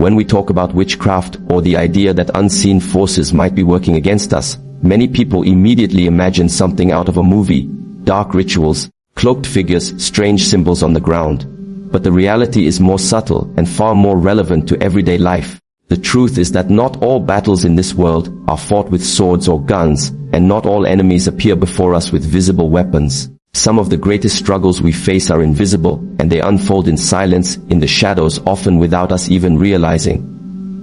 When we talk about witchcraft or the idea that unseen forces might be working against us, many people immediately imagine something out of a movie: dark rituals, cloaked figures, strange symbols on the ground. But the reality is more subtle and far more relevant to everyday life. The truth is that not all battles in this world are fought with swords or guns, and not all enemies appear before us with visible weapons. Some of the greatest struggles we face are invisible, and they unfold in silence, in the shadows, often without us even realizing.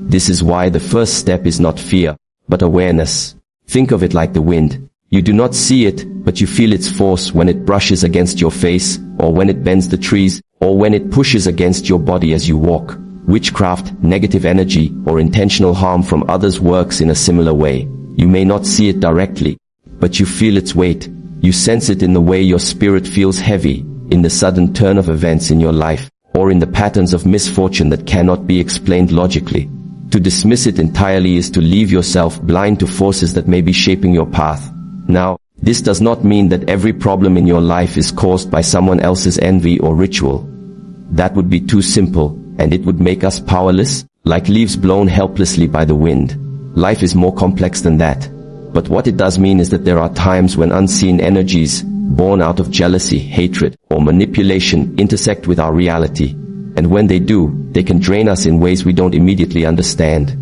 This is why the first step is not fear, but awareness. Think of it like the wind. You do not see it, but you feel its force when it brushes against your face, or when it bends the trees, or when it pushes against your body as you walk. Witchcraft, negative energy, or intentional harm from others works in a similar way. You may not see it directly, but you feel its weight. You sense it in the way your spirit feels heavy, in the sudden turn of events in your life, or in the patterns of misfortune that cannot be explained logically. To dismiss it entirely is to leave yourself blind to forces that may be shaping your path. Now, this does not mean that every problem in your life is caused by someone else's envy or ritual. That would be too simple, and it would make us powerless, like leaves blown helplessly by the wind. Life is more complex than that. But what it does mean is that there are times when unseen energies, born out of jealousy, hatred, or manipulation, intersect with our reality. And when they do, they can drain us in ways we don't immediately understand.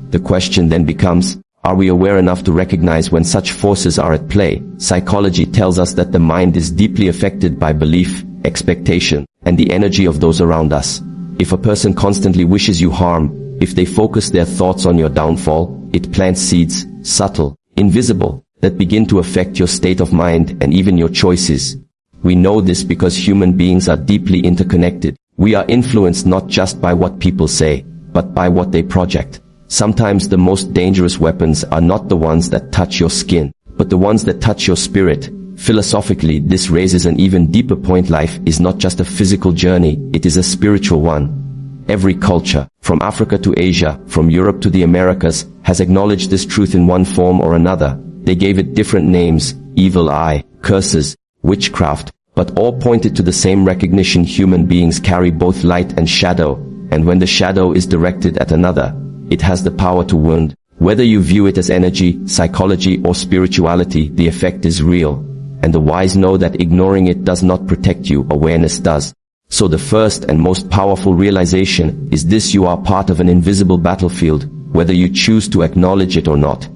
The question then becomes, are we aware enough to recognize when such forces are at play? Psychology tells us that the mind is deeply affected by belief, expectation, and the energy of those around us. If a person constantly wishes you harm, if they focus their thoughts on your downfall, it plants seeds, subtle, invisible, that begin to affect your state of mind and even your choices. We know this because human beings are deeply interconnected. We are influenced not just by what people say, but by what they project. Sometimes the most dangerous weapons are not the ones that touch your skin, but the ones that touch your spirit. Philosophically, this raises an even deeper point. Life is not just a physical journey, it is a spiritual one. Every culture, from Africa to Asia, from Europe to the Americas, has acknowledged this truth in one form or another. They gave it different names: evil eye, curses, witchcraft, but all pointed to the same recognition: human beings carry both light and shadow, and when the shadow is directed at another, it has the power to wound. Whether you view it as energy, psychology, or spirituality, the effect is real. And the wise know that ignoring it does not protect you, awareness does. So the first and most powerful realization is this: you are part of an invisible battlefield, whether you choose to acknowledge it or not.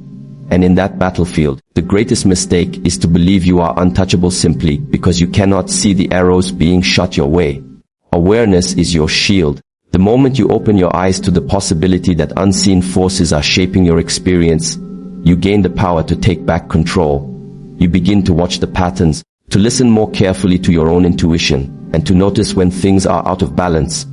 And in that battlefield, the greatest mistake is to believe you are untouchable simply because you cannot see the arrows being shot your way. Awareness is your shield. The moment you open your eyes to the possibility that unseen forces are shaping your experience, you gain the power to take back control. You begin to watch the patterns, to listen more carefully to your own intuition, and to notice when things are out of balance.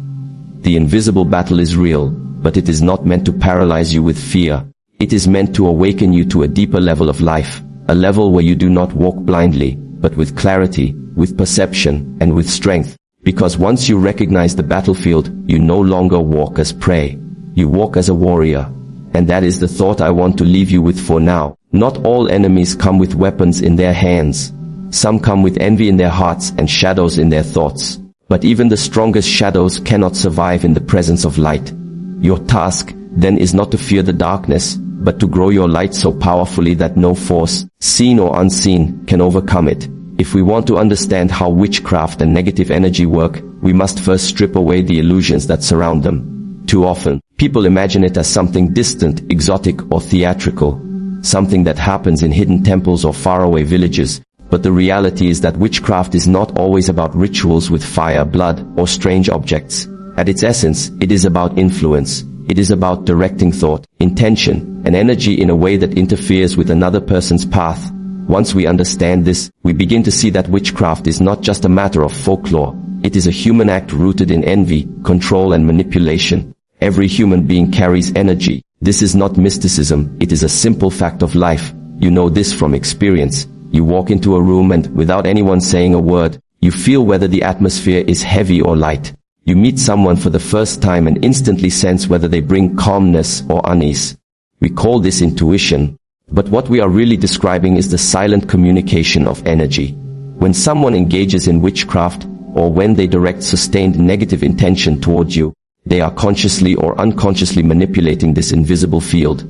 The invisible battle is real, but it is not meant to paralyze you with fear. It is meant to awaken you to a deeper level of life, a level where you do not walk blindly, but with clarity, with perception, and with strength. Because once you recognize the battlefield, you no longer walk as prey. You walk as a warrior. And that is the thought I want to leave you with for now. Not all enemies come with weapons in their hands. Some come with envy in their hearts and shadows in their thoughts. But even the strongest shadows cannot survive in the presence of light. Your task, then, is not to fear the darkness, but to grow your light so powerfully that no force, seen or unseen, can overcome it. If we want to understand how witchcraft and negative energy work, we must first strip away the illusions that surround them. Too often, people imagine it as something distant, exotic, or theatrical, something that happens in hidden temples or faraway villages. But the reality is that witchcraft is not always about rituals with fire, blood, or strange objects. At its essence, it is about influence. It is about directing thought, intention, and energy in a way that interferes with another person's path. Once we understand this, we begin to see that witchcraft is not just a matter of folklore. It is a human act rooted in envy, control, and manipulation. Every human being carries energy. This is not mysticism, it is a simple fact of life. You know this from experience. You walk into a room and, without anyone saying a word, you feel whether the atmosphere is heavy or light. You meet someone for the first time and instantly sense whether they bring calmness or unease. We call this intuition. But what we are really describing is the silent communication of energy. When someone engages in witchcraft, or when they direct sustained negative intention towards you, They are consciously or unconsciously manipulating this invisible field.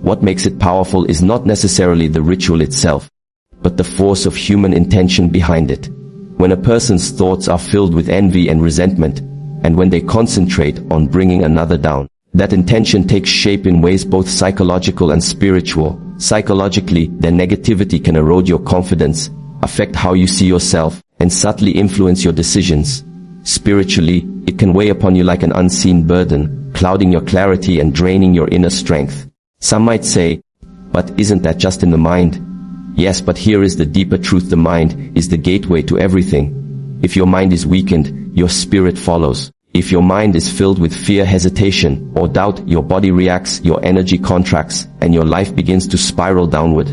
What makes it powerful is not necessarily the ritual itself, but the force of human intention behind it. When a person's thoughts are filled with envy and resentment, and when they concentrate on bringing another down, that intention takes shape in ways both psychological and spiritual. Psychologically, their negativity can erode your confidence, affect how you see yourself, and subtly influence your decisions. Spiritually, it can weigh upon you like an unseen burden, clouding your clarity and draining your inner strength. Some might say, but isn't that just in the mind? Yes, but here is the deeper truth. The mind is the gateway to everything. If your mind is weakened, your spirit follows. If your mind is filled with fear, hesitation, or doubt, your body reacts, your energy contracts, and your life begins to spiral downward.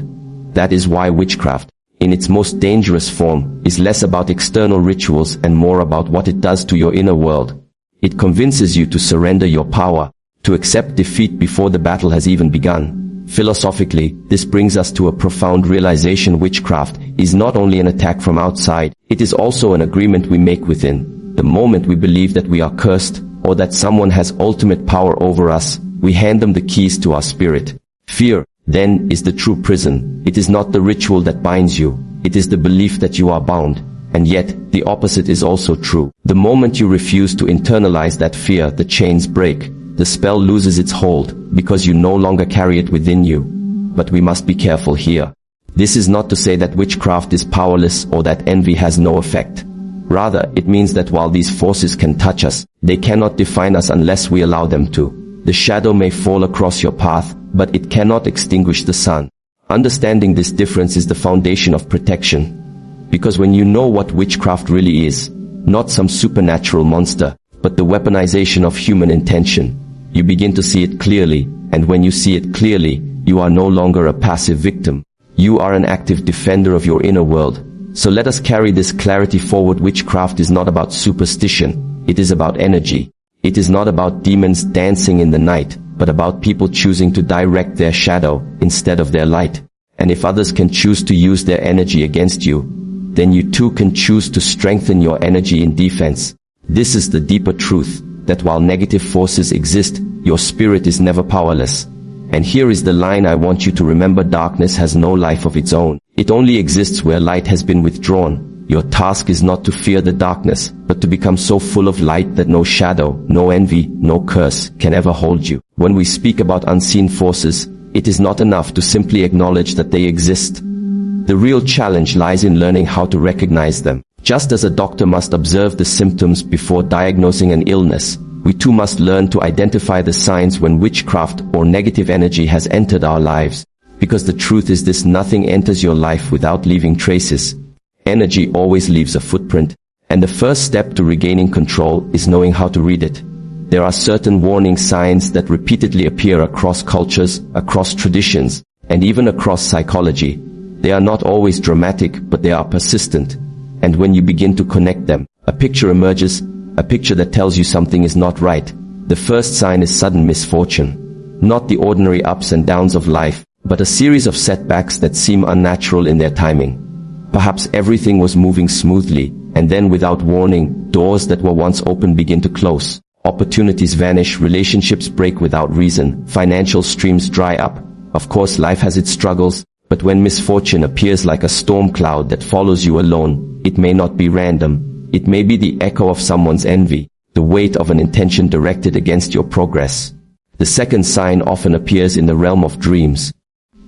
That is why witchcraft, in its most dangerous form, is less about external rituals and more about what it does to your inner world. It convinces you to surrender your power, to accept defeat before the battle has even begun. Philosophically, this brings us to a profound realization: witchcraft is not only an attack from outside, it is also an agreement we make within. The moment we believe that we are cursed, or that someone has ultimate power over us, we hand them the keys to our spirit. Fear, then, is the true prison. It is not the ritual that binds you, it is the belief that you are bound. And yet, the opposite is also true. The moment you refuse to internalize that fear, the chains break. The spell loses its hold, because you no longer carry it within you. But we must be careful here. This is not to say that witchcraft is powerless or that envy has no effect. Rather, it means that while these forces can touch us, they cannot define us unless we allow them to. The shadow may fall across your path, but it cannot extinguish the sun. Understanding this difference is the foundation of protection. Because when you know what witchcraft really is, not some supernatural monster, but the weaponization of human intention, you begin to see it clearly, and when you see it clearly, you are no longer a passive victim. You are an active defender of your inner world. So let us carry this clarity forward. Witchcraft is not about superstition, it is about energy. It is not about demons dancing in the night, but about people choosing to direct their shadow instead of their light. And if others can choose to use their energy against you, then you too can choose to strengthen your energy in defense. This is the deeper truth, that while negative forces exist, your spirit is never powerless. And here is the line I want you to remember: darkness has no life of its own. It only exists where light has been withdrawn. Your task is not to fear the darkness, but to become so full of light that no shadow, no envy, no curse can ever hold you. When we speak about unseen forces, it is not enough to simply acknowledge that they exist. The real challenge lies in learning how to recognize them. Just as a doctor must observe the symptoms before diagnosing an illness, we too must learn to identify the signs when witchcraft or negative energy has entered our lives. Because the truth is this: nothing enters your life without leaving traces. Energy always leaves a footprint, and the first step to regaining control is knowing how to read it. There are certain warning signs that repeatedly appear across cultures, across traditions, and even across psychology. They are not always dramatic, but they are persistent. And when you begin to connect them, a picture emerges, a picture that tells you something is not right. The first sign is sudden misfortune. Not the ordinary ups and downs of life, but a series of setbacks that seem unnatural in their timing. Perhaps everything was moving smoothly, and then without warning, doors that were once open begin to close. Opportunities vanish, relationships break without reason, financial streams dry up. Of course, life has its struggles, but when misfortune appears like a storm cloud that follows you alone, it may not be random. It may be the echo of someone's envy, the weight of an intention directed against your progress. The second sign often appears in the realm of dreams.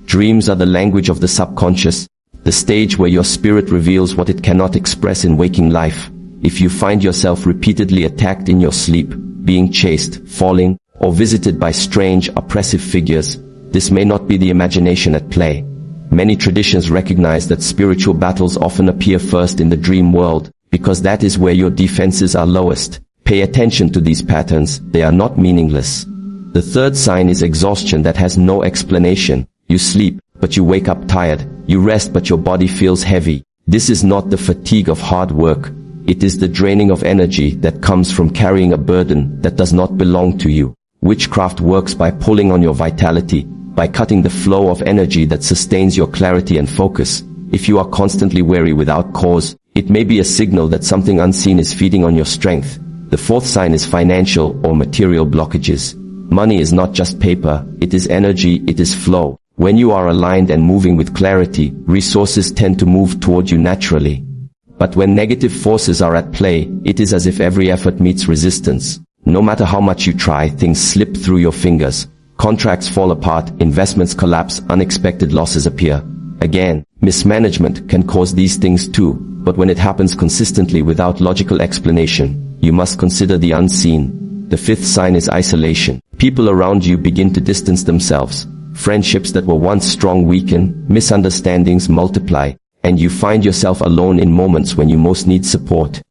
Dreams are the language of the subconscious, the stage where your spirit reveals what it cannot express in waking life. If you find yourself repeatedly attacked in your sleep, being chased, falling, or visited by strange, oppressive figures, this may not be the imagination at play. Many traditions recognize that spiritual battles often appear first in the dream world, because that is where your defenses are lowest. Pay attention to these patterns, they are not meaningless. The third sign is exhaustion that has no explanation. You sleep, but you wake up tired. You rest, but your body feels heavy. This is not the fatigue of hard work. It is the draining of energy that comes from carrying a burden that does not belong to you. Witchcraft works by pulling on your vitality, by cutting the flow of energy that sustains your clarity and focus. If you are constantly weary without cause, it may be a signal that something unseen is feeding on your strength. The fourth sign is financial or material blockages. Money is not just paper, it is energy, it is flow. When you are aligned and moving with clarity, resources tend to move toward you naturally. But when negative forces are at play, it is as if every effort meets resistance. No matter how much you try, things slip through your fingers. Contracts fall apart, investments collapse, unexpected losses appear. Again, mismanagement can cause these things too, but when it happens consistently without logical explanation, you must consider the unseen. The fifth sign is isolation. People around you begin to distance themselves. Friendships that were once strong weaken, misunderstandings multiply, and you find yourself alone in moments when you most need support.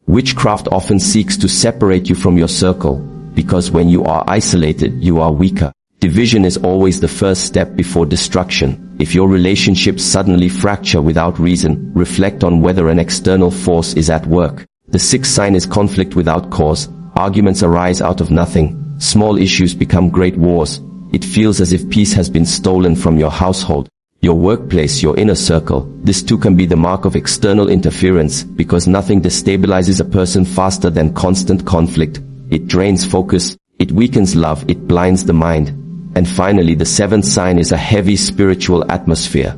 Witchcraft often seeks to separate you from your circle, because when you are isolated, you are weaker. Division is always the first step before destruction. If your relationships suddenly fracture without reason, reflect on whether an external force is at work. The sixth sign is conflict without cause. Arguments arise out of nothing. Small issues become great wars. It feels as if peace has been stolen from your household, your workplace, your inner circle. This too can be the mark of external interference, because nothing destabilizes a person faster than constant conflict. It drains focus, it weakens love, it blinds the mind. And finally, the seventh sign is a heavy spiritual atmosphere.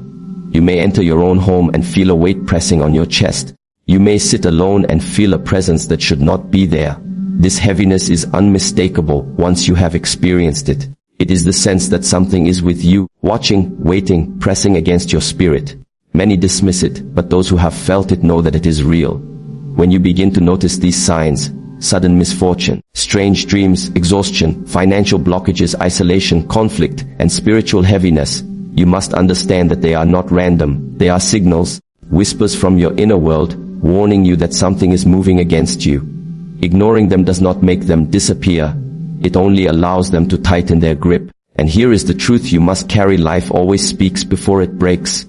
You may enter your own home and feel a weight pressing on your chest. You may sit alone and feel a presence that should not be there. This heaviness is unmistakable once you have experienced it. It is the sense that something is with you, watching, waiting, pressing against your spirit. Many dismiss it, but those who have felt it know that it is real. When you begin to notice these signs, sudden misfortune, strange dreams, exhaustion, financial blockages, isolation, conflict, and spiritual heaviness, you must understand that they are not random. They are signals, whispers from your inner world, warning you that something is moving against you. Ignoring them does not make them disappear. It only allows them to tighten their grip. And here is the truth you must carry: life always speaks before it breaks.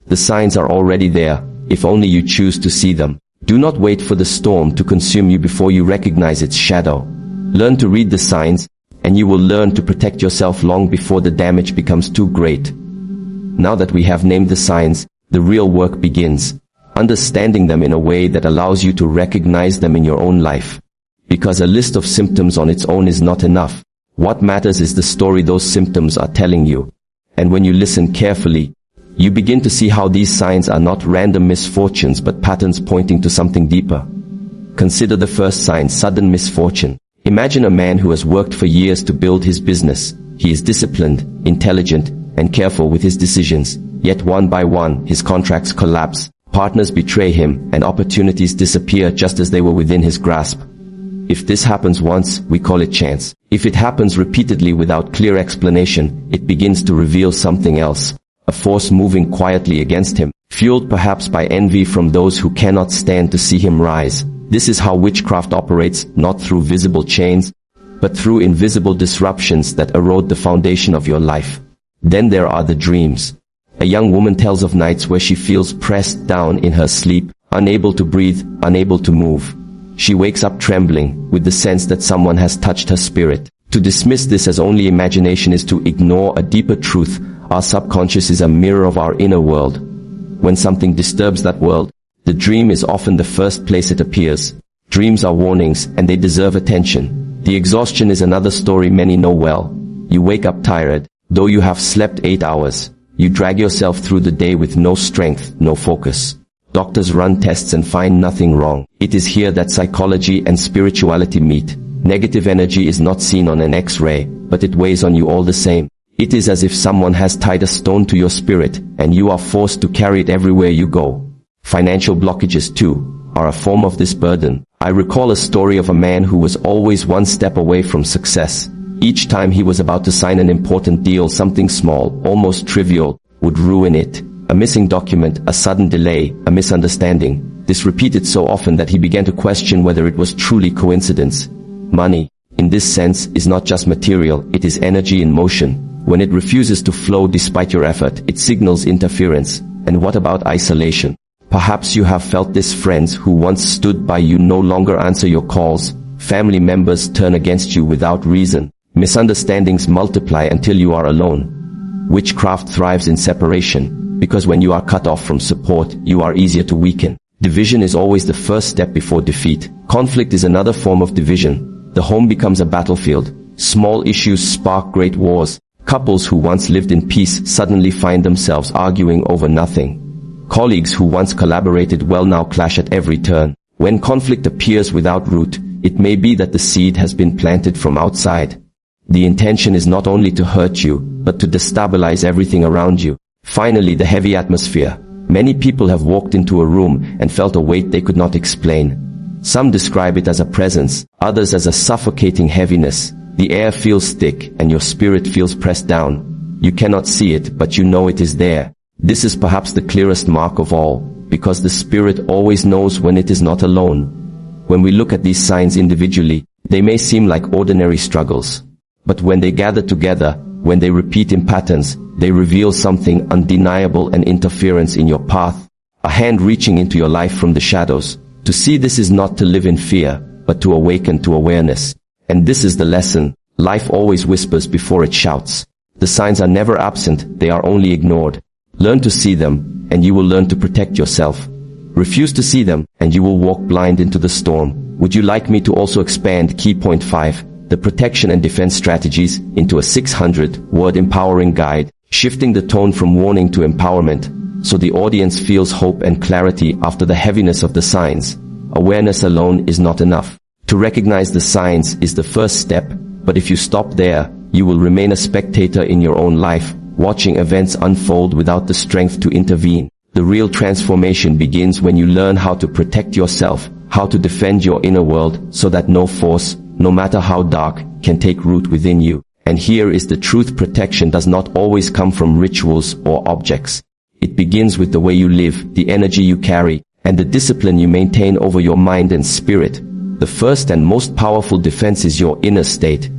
The signs are already there, if only you choose to see them. Do not wait for the storm to consume you before you recognize its shadow. Learn to read the signs, and you will learn to protect yourself long before the damage becomes too great. Now that we have named the signs, the real work begins. Understanding them in a way that allows you to recognize them in your own life. Because a list of symptoms on its own is not enough. What matters is the story those symptoms are telling you. And when you listen carefully, you begin to see how these signs are not random misfortunes but patterns pointing to something deeper. Consider the first sign: sudden misfortune. Imagine a man who has worked for years to build his business. He is disciplined, intelligent, and careful with his decisions. Yet one by one, his contracts collapse, partners betray him, and opportunities disappear just as they were within his grasp. If this happens once, we call it chance. If it happens repeatedly without clear explanation, it begins to reveal something else. A force moving quietly against him, fueled perhaps by envy from those who cannot stand to see him rise. This is how witchcraft operates, not through visible chains, but through invisible disruptions that erode the foundation of your life. Then there are the dreams. A young woman tells of nights where she feels pressed down in her sleep, unable to breathe, unable to move. She wakes up trembling, with the sense that someone has touched her spirit. To dismiss this as only imagination is to ignore a deeper truth. Our subconscious is a mirror of our inner world. When something disturbs that world, the dream is often the first place it appears. Dreams are warnings, and they deserve attention. The exhaustion is another story many know well. You wake up tired, though you have slept 8 hours. You drag yourself through the day with no strength, no focus. Doctors run tests and find nothing wrong. It is here that psychology and spirituality meet. Negative energy is not seen on an X-ray, but it weighs on you all the same. It is as if someone has tied a stone to your spirit, and you are forced to carry it everywhere you go. Financial blockages, too, are a form of this burden. I recall a story of a man who was always one step away from success. Each time he was about to sign an important deal, something small, almost trivial, would ruin it. A missing document, a sudden delay, a misunderstanding. This repeated so often that he began to question whether it was truly coincidence. Money, in this sense, is not just material, it is energy in motion. When it refuses to flow despite your effort, it signals interference. And what about isolation? Perhaps you have felt this: friends who once stood by you no longer answer your calls. Family members turn against you without reason. Misunderstandings multiply until you are alone. Witchcraft thrives in separation, because when you are cut off from support, you are easier to weaken. Division is always the first step before defeat. Conflict is another form of division. The home becomes a battlefield. Small issues spark great wars. Couples who once lived in peace suddenly find themselves arguing over nothing. Colleagues who once collaborated well now clash at every turn. When conflict appears without root, it may be that the seed has been planted from outside. The intention is not only to hurt you, but to destabilize everything around you. Finally, the heavy atmosphere. Many people have walked into a room and felt a weight they could not explain. Some describe it as a presence, others as a suffocating heaviness. The air feels thick and your spirit feels pressed down. You cannot see it, but you know it is there. This is perhaps the clearest mark of all, because the spirit always knows when it is not alone. When we look at these signs individually, they may seem like ordinary struggles. But when they gather together, when they repeat in patterns, they reveal something undeniable, an interference in your path, a hand reaching into your life from the shadows. To see this is not to live in fear, but to awaken to awareness. And this is the lesson. Life always whispers before it shouts. The signs are never absent, they are only ignored. Learn to see them, and you will learn to protect yourself. Refuse to see them, and you will walk blind into the storm. Would you like me to also expand key point 5? The protection and defense strategies into a 600-word empowering guide, shifting the tone from warning to empowerment, so the audience feels hope and clarity after the heaviness of the signs. Awareness alone is not enough. To recognize the signs is the first step, but if you stop there, you will remain a spectator in your own life, watching events unfold without the strength to intervene. The real transformation begins when you learn how to protect yourself, how to defend your inner world so that no force, no matter how dark, can take root within you. And here is the truth: protection does not always come from rituals or objects. It begins with the way you live, the energy you carry, and the discipline you maintain over your mind and spirit. The first and most powerful defense is your inner state.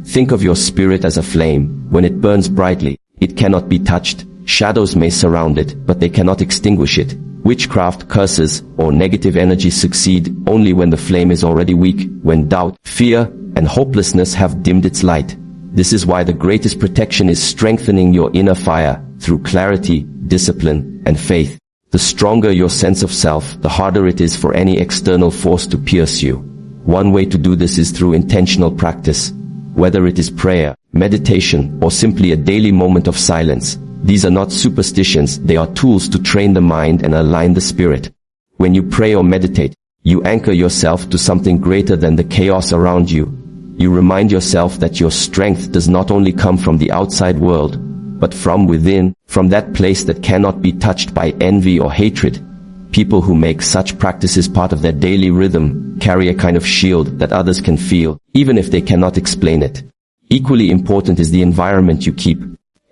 Think of your spirit as a flame. When it burns brightly, it cannot be touched. Shadows may surround it, but they cannot extinguish it. Witchcraft, curses, or negative energy succeed only when the flame is already weak, when doubt, fear, and hopelessness have dimmed its light. This is why the greatest protection is strengthening your inner fire through clarity, discipline, and faith. The stronger your sense of self, the harder it is for any external force to pierce you. One way to do this is through intentional practice. Whether it is prayer, meditation, or simply a daily moment of silence, these are not superstitions, they are tools to train the mind and align the spirit. When you pray or meditate, you anchor yourself to something greater than the chaos around you. You remind yourself that your strength does not only come from the outside world, but from within, from that place that cannot be touched by envy or hatred. People who make such practices part of their daily rhythm carry a kind of shield that others can feel, even if they cannot explain it. Equally important is the environment you keep.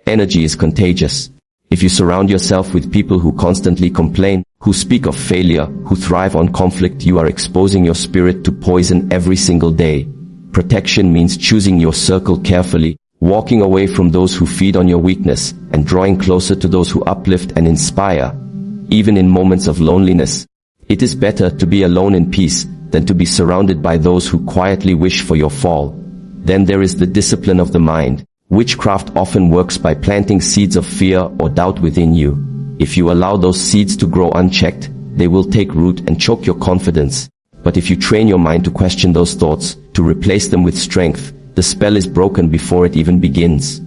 Energy is contagious. If you surround yourself with people who constantly complain, who speak of failure, who thrive on conflict, you are exposing your spirit to poison every single day. Protection means choosing your circle carefully, walking away from those who feed on your weakness, and drawing closer to those who uplift and inspire. Even in moments of loneliness, it is better to be alone in peace than to be surrounded by those who quietly wish for your fall. Then there is the discipline of the mind. Witchcraft often works by planting seeds of fear or doubt within you. If you allow those seeds to grow unchecked, they will take root and choke your confidence. But if you train your mind to question those thoughts, to replace them with strength, the spell is broken before it even begins.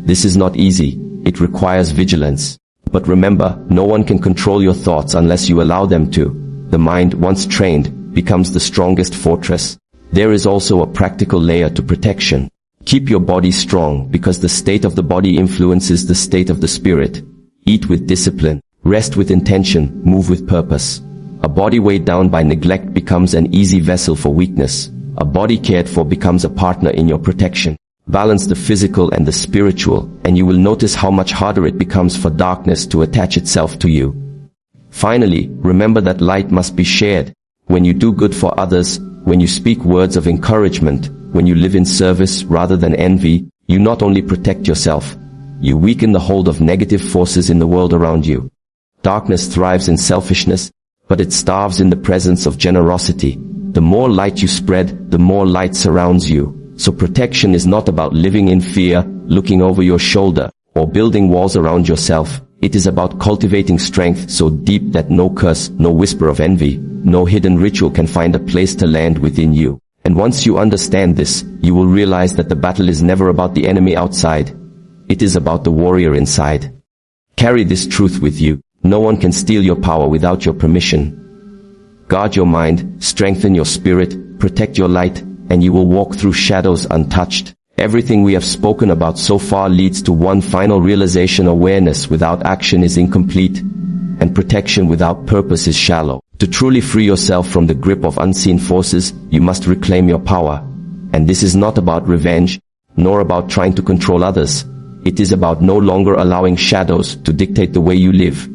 This is not easy. It requires vigilance. But remember, no one can control your thoughts unless you allow them to. The mind, once trained, becomes the strongest fortress. There is also a practical layer to protection. Keep your body strong, because the state of the body influences the state of the spirit. Eat with discipline, rest with intention, move with purpose. A body weighed down by neglect becomes an easy vessel for weakness. A body cared for becomes a partner in your protection. Balance the physical and the spiritual, and you will notice how much harder it becomes for darkness to attach itself to you. Finally, remember that light must be shared. When you do good for others, when you speak words of encouragement, when you live in service rather than envy, you not only protect yourself, you weaken the hold of negative forces in the world around you. Darkness thrives in selfishness, but it starves in the presence of generosity. The more light you spread, the more light surrounds you. So protection is not about living in fear, looking over your shoulder, or building walls around yourself. It is about cultivating strength so deep that no curse, no whisper of envy, no hidden ritual can find a place to land within you. And once you understand this, you will realize that the battle is never about the enemy outside. It is about the warrior inside. Carry this truth with you. No one can steal your power without your permission. Guard your mind, strengthen your spirit, protect your light, and you will walk through shadows untouched. Everything we have spoken about so far leads to one final realization: awareness without action is incomplete, and protection without purpose is shallow. To truly free yourself from the grip of unseen forces, you must reclaim your power. And this is not about revenge, nor about trying to control others. It is about no longer allowing shadows to dictate the way you live.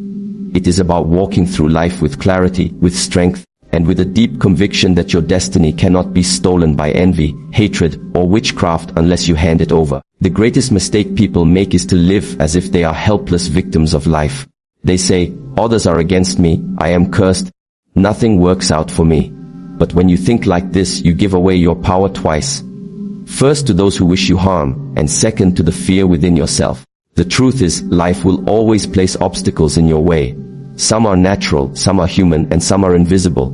It is about walking through life with clarity, with strength, and with a deep conviction that your destiny cannot be stolen by envy, hatred, or witchcraft unless you hand it over. The greatest mistake people make is to live as if they are helpless victims of life. They say, others are against me, I am cursed, nothing works out for me. But when you think like this, you give away your power twice. First to those who wish you harm, and second to the fear within yourself. The truth is, life will always place obstacles in your way. Some are natural, some are human, and some are invisible.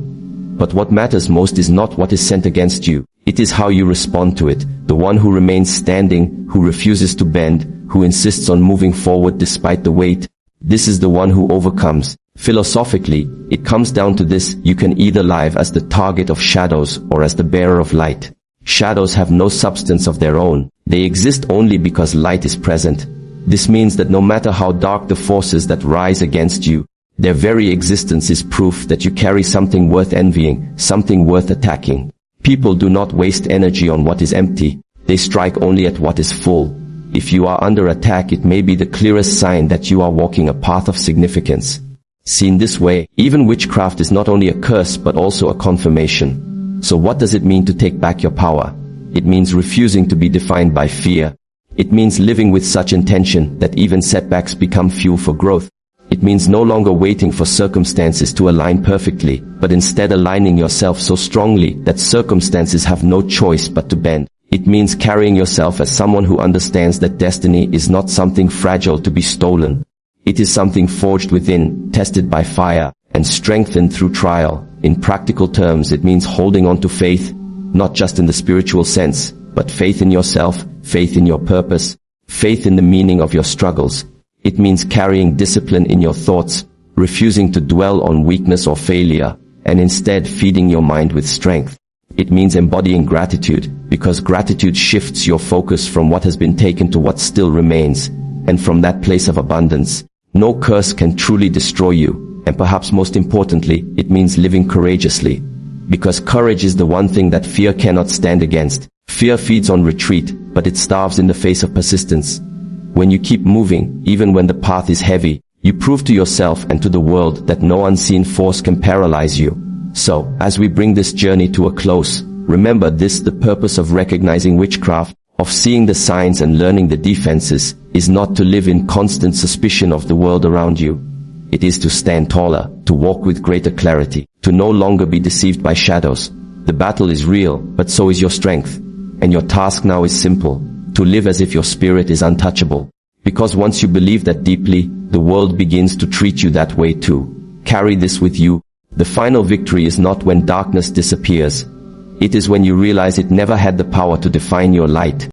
But what matters most is not what is sent against you. It is how you respond to it. The one who remains standing, who refuses to bend, who insists on moving forward despite the weight. This is the one who overcomes. Philosophically, it comes down to this: you can either live as the target of shadows or as the bearer of light. Shadows have no substance of their own. They exist only because light is present. This means that no matter how dark the forces that rise against you, their very existence is proof that you carry something worth envying, something worth attacking. People do not waste energy on what is empty. They strike only at what is full. If you are under attack, it may be the clearest sign that you are walking a path of significance. Seen this way, even witchcraft is not only a curse but also a confirmation. So what does it mean to take back your power? It means refusing to be defined by fear. It means living with such intention that even setbacks become fuel for growth. It means no longer waiting for circumstances to align perfectly, but instead aligning yourself so strongly that circumstances have no choice but to bend. It means carrying yourself as someone who understands that destiny is not something fragile to be stolen. It is something forged within, tested by fire, and strengthened through trial. In practical terms, it means holding on to faith, not just in the spiritual sense, but faith in yourself, faith in your purpose, faith in the meaning of your struggles. It means carrying discipline in your thoughts, refusing to dwell on weakness or failure, and instead feeding your mind with strength. It means embodying gratitude, because gratitude shifts your focus from what has been taken to what still remains, and from that place of abundance. No curse can truly destroy you, and perhaps most importantly, it means living courageously. Because courage is the one thing that fear cannot stand against. Fear feeds on retreat, but it starves in the face of persistence. When you keep moving, even when the path is heavy, you prove to yourself and to the world that no unseen force can paralyze you. So, as we bring this journey to a close, remember this: the purpose of recognizing witchcraft, of seeing the signs and learning the defenses, is not to live in constant suspicion of the world around you. It is to stand taller, to walk with greater clarity, to no longer be deceived by shadows. The battle is real, but so is your strength. And your task now is simple: to live as if your spirit is untouchable. Because once you believe that deeply, the world begins to treat you that way too. Carry this with you. The final victory is not when darkness disappears. It is when you realize it never had the power to define your light.